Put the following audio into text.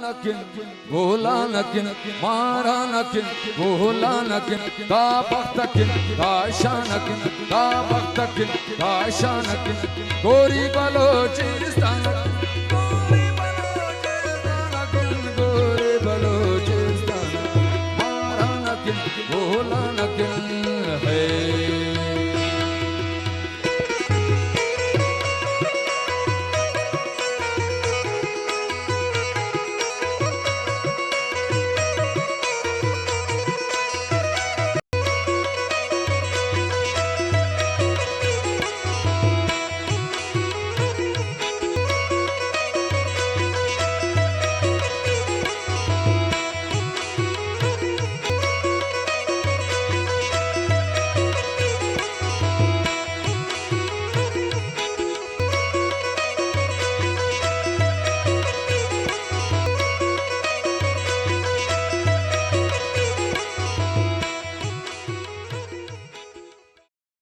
नकिन भोला नकिन मारा नकिन भोला नकिन का भक्त किन का शानकिन का भक्त किन का शानकिन गोरी बलोचिस्तान